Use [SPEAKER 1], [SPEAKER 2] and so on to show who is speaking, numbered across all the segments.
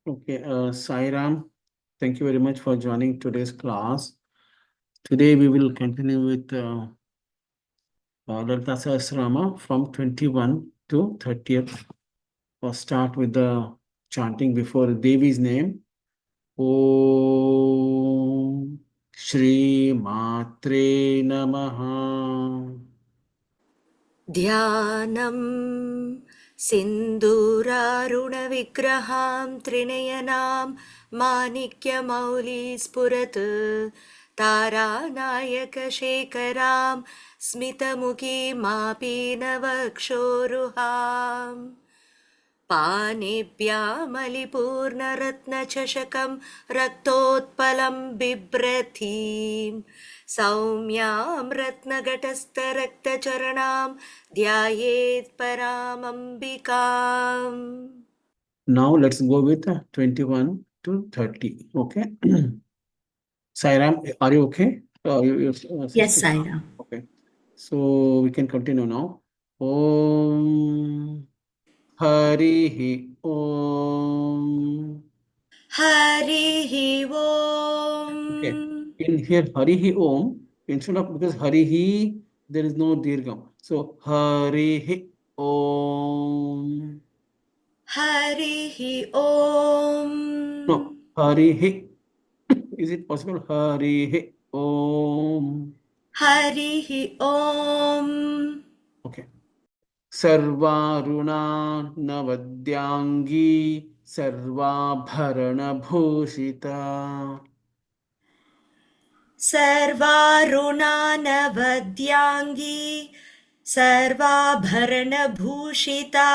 [SPEAKER 1] Okay, Sai Ram, thank you very much for joining today's class. Today we will continue with Lalita Sahasrama from 21 to 30th. We'll start with the chanting before Devi's name. Om Shri Matre Namaha.
[SPEAKER 2] ध्यानं सिन्दूरारुणविग्रहां त्रिनयनां माणिक्यमौलिस्फुरत् तारानायकशेखरां स्मितमुखीमापीनवक्षोरुहाम् पानेभ्यामलिपूर्णरत्नचषकं रक्तोत्पलं बिभ्रतीं सौम्यां रत्नघटस्थरक्तचरणां ध्यायेत् परामम्बिकाम्.
[SPEAKER 1] Now let's go with 21 to 30. Okay. Sairam, are you okay?
[SPEAKER 2] Yes, Saira.
[SPEAKER 1] Okay. So we can continue now. Om Harihi Om.
[SPEAKER 2] Harihi Om.
[SPEAKER 1] Okay. In here, Harihi Om, instead of, because Harihi, there is no dirgham. So Harihi Om.
[SPEAKER 2] Harihi Om.
[SPEAKER 1] No, Harihi. Is it possible? Harihi Om.
[SPEAKER 2] Harihi Om.
[SPEAKER 1] Okay. Sarvaruna Navadyangi Sarvabharanabhushita.
[SPEAKER 2] सर्वारुणानवद्यांगी सर्वाभरणभूषिता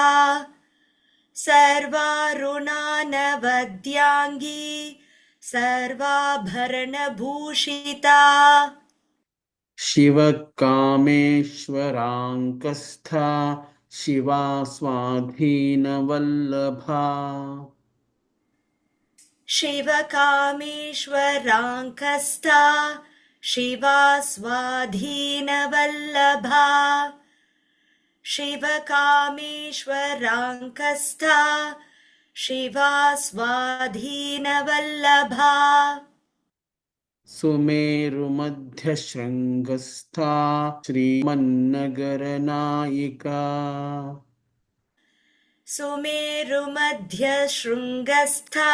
[SPEAKER 2] सर्वारुणानवद्यांगी सर्वाभरणभूषिता
[SPEAKER 1] शिवकामेश्वराङ्कस्था शिवा स्वाधीनवल्लभा.
[SPEAKER 2] शिवकामेश्वराङ्कस्था शिवा स्वाधीनवल्लभा शिवकामेश्वराङ्कस्था शिवा स्वाधीनवल्लभा
[SPEAKER 1] सुमेरुमध्यशृङ्गस्था श्रीमन्नगरनायिका.
[SPEAKER 2] सुमेरुमध्यशृङ्गस्था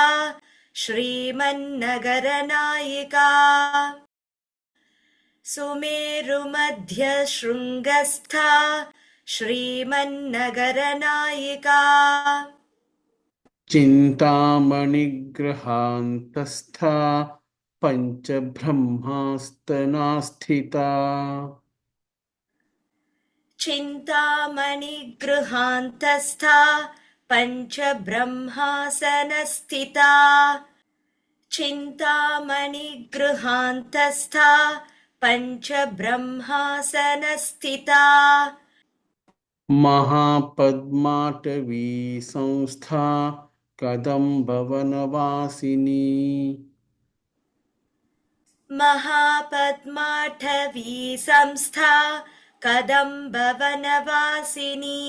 [SPEAKER 2] श्रीमन्नगरनायिका सुमेरुमध्यशृङ्गस्था श्रीमन्नगरनायिका
[SPEAKER 1] चिन्तामणिगृहान्तस्था पञ्चब्रह्मास्तना स्थिता.
[SPEAKER 2] चिन्तामणिगृहान्तस्था पञ्चब्रह्मासनस्थिता चिन्तामणिगृहान्तस्था पञ्चब्रह्मासनस्थिता
[SPEAKER 1] महापद्माटवी संस्था कदम्बवनवासिनी.
[SPEAKER 2] महापद्माटवी संस्था कदम्बवनवासिनी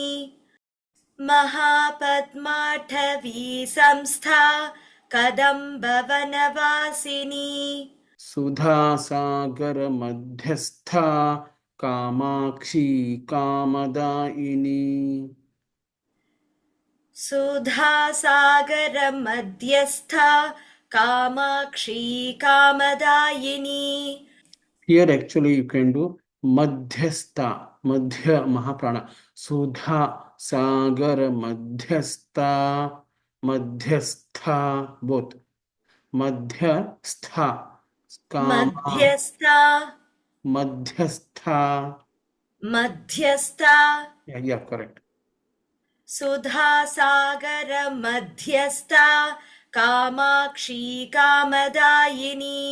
[SPEAKER 2] महापद्माटवी संस्था कदम्बवनवासिनी
[SPEAKER 1] सुधासागरमध्यस्था Kamakshi कामदायिनी.
[SPEAKER 2] सुधासागरमध्यस्था Kamakshi कामदायिनी.
[SPEAKER 1] Here actually you can do madhyastha, madhya mahaprana. Sudha sagar madhyastha, madhyastha both. Madhyastha, kama,
[SPEAKER 2] मध्यस्था
[SPEAKER 1] madhyastha.
[SPEAKER 2] मध्यस्था
[SPEAKER 1] Yeah, correct.
[SPEAKER 2] सुधासागरमध्यस्था Kamakshi कामदायिनी.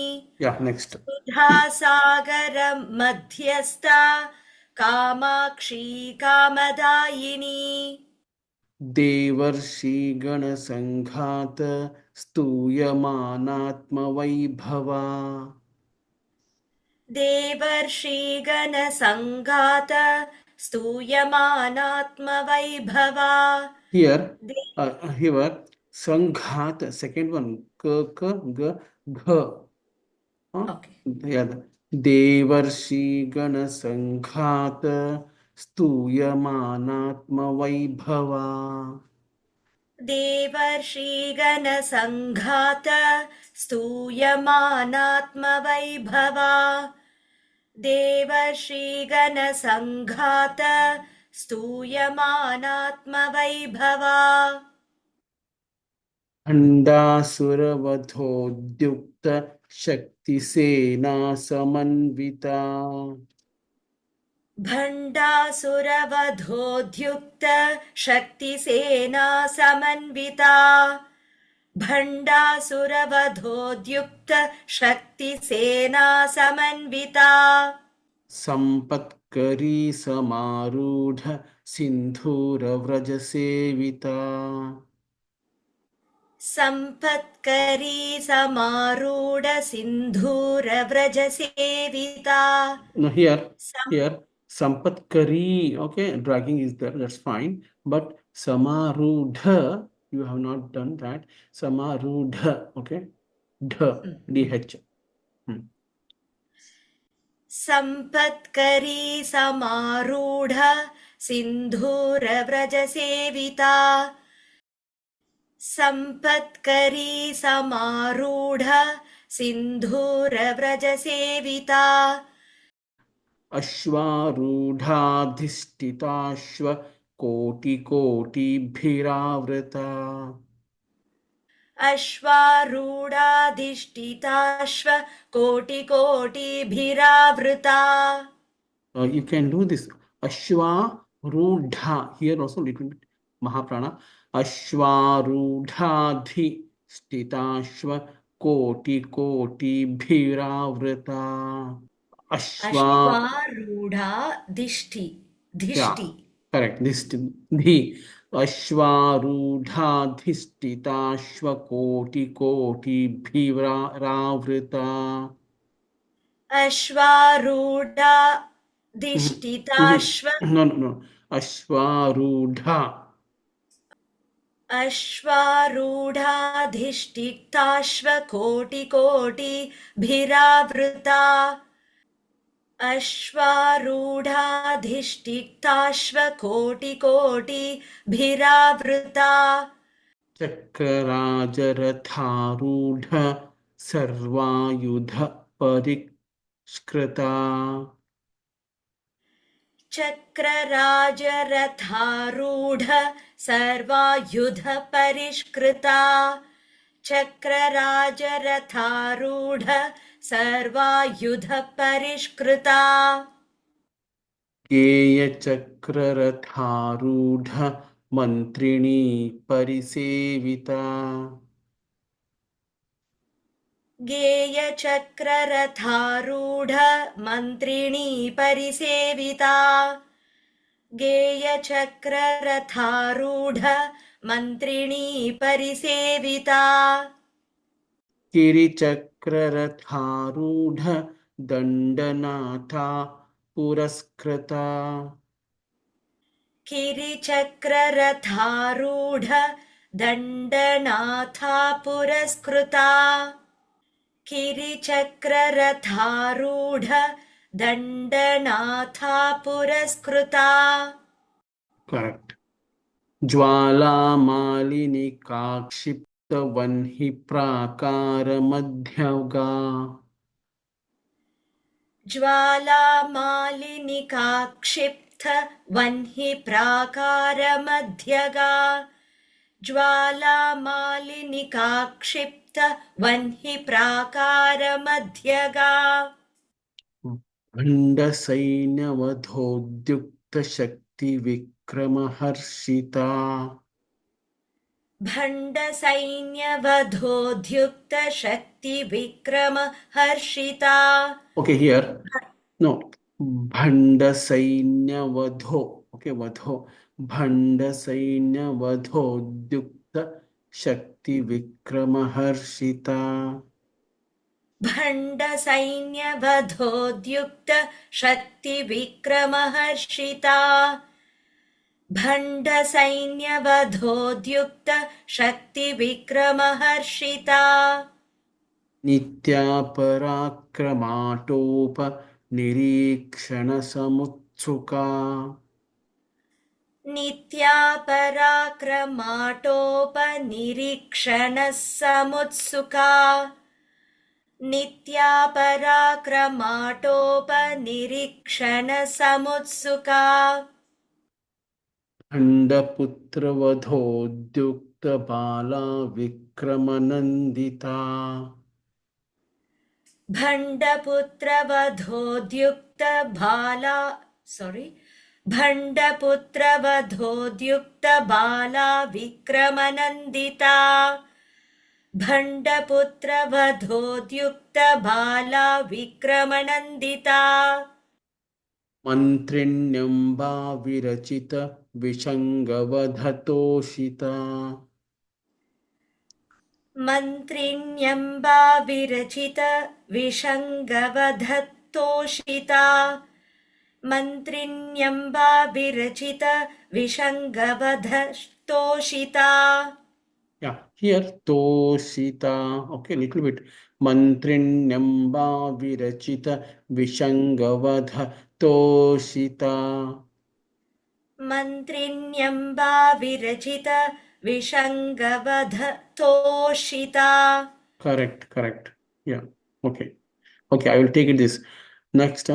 [SPEAKER 1] Yeah, next.
[SPEAKER 2] सुधासागरमध्यस्था Kamakshi कामदायिनी.
[SPEAKER 1] देवर्षि गणसङ्घात स्तूयमानात्मवैभवा.
[SPEAKER 2] देवर्षिगणसङ्घात स्तूयमानात्मवैभवा.
[SPEAKER 1] Here, Sanghat, second one, g, gh.
[SPEAKER 2] Okay.
[SPEAKER 1] Yeah, Devarshi Gana Sanghat Stuyamanatma Vaibhava.
[SPEAKER 2] देवर्षिगणसङ्घात स्तूयमानात्मवैभवा देवर्षिगणसङ्घात स्तूयमानात्मवैभवा
[SPEAKER 1] Andasuravadhodyukta Shakti Sena Samannvita.
[SPEAKER 2] भण्डासुरवधोद्युक्त शक्तिसेना Samanvita भण्डासुरवधोद्युक्त शक्तिसेना Samanvita
[SPEAKER 1] Sampatkari Samarudha Sindhura Vraja Sevita.
[SPEAKER 2] सम्पत्करी समारूढ सिन्धूरव्रजसेविता
[SPEAKER 1] No, here, Sampatkari, okay, dragging is there, that's fine. But Samarudha, you have not done that. Samarudha, okay, DH.
[SPEAKER 2] सम्पत्करी समारूढ सिन्धूरव्रजसेविता सम्पत्करी समारूढ सिन्धूरव्रजसेविता
[SPEAKER 1] अश्वारूढाधिष्ठिताश्व कोटिकोटिभिरावृता.
[SPEAKER 2] अश्वारूढाधिष्ठिताश्व कोटिकोटिभिरावृता
[SPEAKER 1] You can do this. Ashwarudha. Here also little bit Mahaprana. Ashwarudhadhi stitashva koti bhiravrata.
[SPEAKER 2] अश्वारूढाधिष्ठि
[SPEAKER 1] Yeah,
[SPEAKER 2] धिष्ठि
[SPEAKER 1] correct. This dhi. Ashwarudhadhistitashva koti bhiravrata.
[SPEAKER 2] अश्वारूढाधिष्ठिताश्व
[SPEAKER 1] No. Ashwarudha.
[SPEAKER 2] अश्वारूढाधिष्ठिताश्व कोटिकोटिभिरावृता अश्वारूढाधिष्ठिताश्व कोटिकोटिभिरावृता
[SPEAKER 1] चक्रराजरथारूढ सर्वायुध परिष्कृता.
[SPEAKER 2] चक्रराजरथारूढ सर्वायुध परिष्कृता चक्रराजरथारूढ सर्वायुध परिष्कृता
[SPEAKER 1] गेयचक्ररथारूढ मन्त्रिणी परिसेविता.
[SPEAKER 2] गेयचक्ररथारूढ मन्त्रिणी परिसेविता गेयचक्ररथारूढ मन्त्रिणी परिसेविता
[SPEAKER 1] गिरिचक्ररथारूढ दण्डनाथा पुरस्कृता.
[SPEAKER 2] किरिचक्ररथारूढ दण्डनाथा पुरस्कृता किरिचक्ररथारूढ दण्डनाथा पुरस्कृता
[SPEAKER 1] Correct. ज्वालामालिनिकाक्षिप्तवह्नि प्राकारमध्यगा.
[SPEAKER 2] ज्वालामालिनिकाक्षिप्त वह्नि प्राकारमध्यगा ज्वालामालिनिकाक्षिप्त वह्नि प्राकारमध्यगा
[SPEAKER 1] भण्डसैन्यवधोद्युक्तशक्तिविक्रमहर्षिता.
[SPEAKER 2] भण्डसैन्यवधोद्युक्त शक्तिविक्रम Harshita
[SPEAKER 1] Okay, here. No. Bhandasainyavadho. Okay, vadho. Bhandasainyavadhodyukta Shakti Vikramaharshita.
[SPEAKER 2] भण्डसैन्यवधोद्युक्त शक्तिविक्रम Harshita भण्डसैन्यवधोद्युक्त शक्तिविक्रमहर्षिता
[SPEAKER 1] नित्या पराक्रमाटोप निरीक्षणसमुत्सुका
[SPEAKER 2] नित्या पराक्रमाटोपनिरीक्षणः समुत्सुका नित्या पराक्रमाटोपनिरीक्षणः समुत्सुका
[SPEAKER 1] खण्डपुत्रवधोद्युक्तबाला विक्रमनन्दिता
[SPEAKER 2] भण्डपुत्रवधोद्युक्तबाला भण्डपुत्रवधोद्युक्तबाला विक्रमनन्दिता भण्डपुत्रवधोद्युक्तबाला विक्रमनन्दिता
[SPEAKER 1] मन्त्रिण्यम्बा विरचित विषङ्गवधतोषिता
[SPEAKER 2] मन्त्रिण्यम्बा विरचित विषङ्गवधतोषिता मन्त्रिण्यम्बा विरचित विषङ्गवधतोषिता
[SPEAKER 1] Yeah, here Toshita, okay, little bit. Mantrinyamba Virachita Vishangavadha Toshita.
[SPEAKER 2] मन्त्रिण्यम्बा विरचित विषङ्गवधतोषिता
[SPEAKER 1] Correct. Yeah, okay. Okay, I will take it this. Next,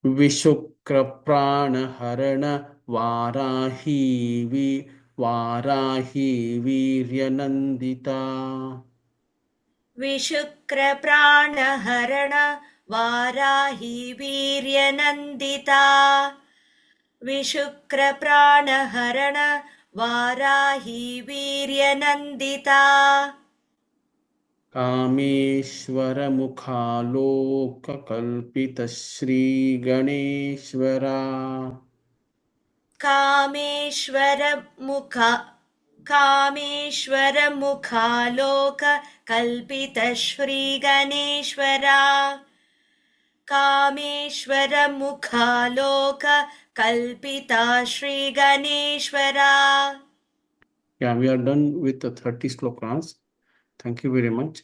[SPEAKER 1] Vishukra Prana Harana Varahi Viryanandita.
[SPEAKER 2] विशुक्रप्राणहरण वाराहि वीर्यनन्दिता विशुक्रप्राणहरण वाराहि वीर्यनन्दिता
[SPEAKER 1] कामेश्वरमुखालोककल्पितश्रीगणेश्वरा
[SPEAKER 2] कामेश्वरमुखालोककल्पितश्रीगणेश्वरा कामेश्वरमुखालोककल्पिता श्रीगणेश्वरा
[SPEAKER 1] Yeah, we are done with the 30 slokas. Thank you very much.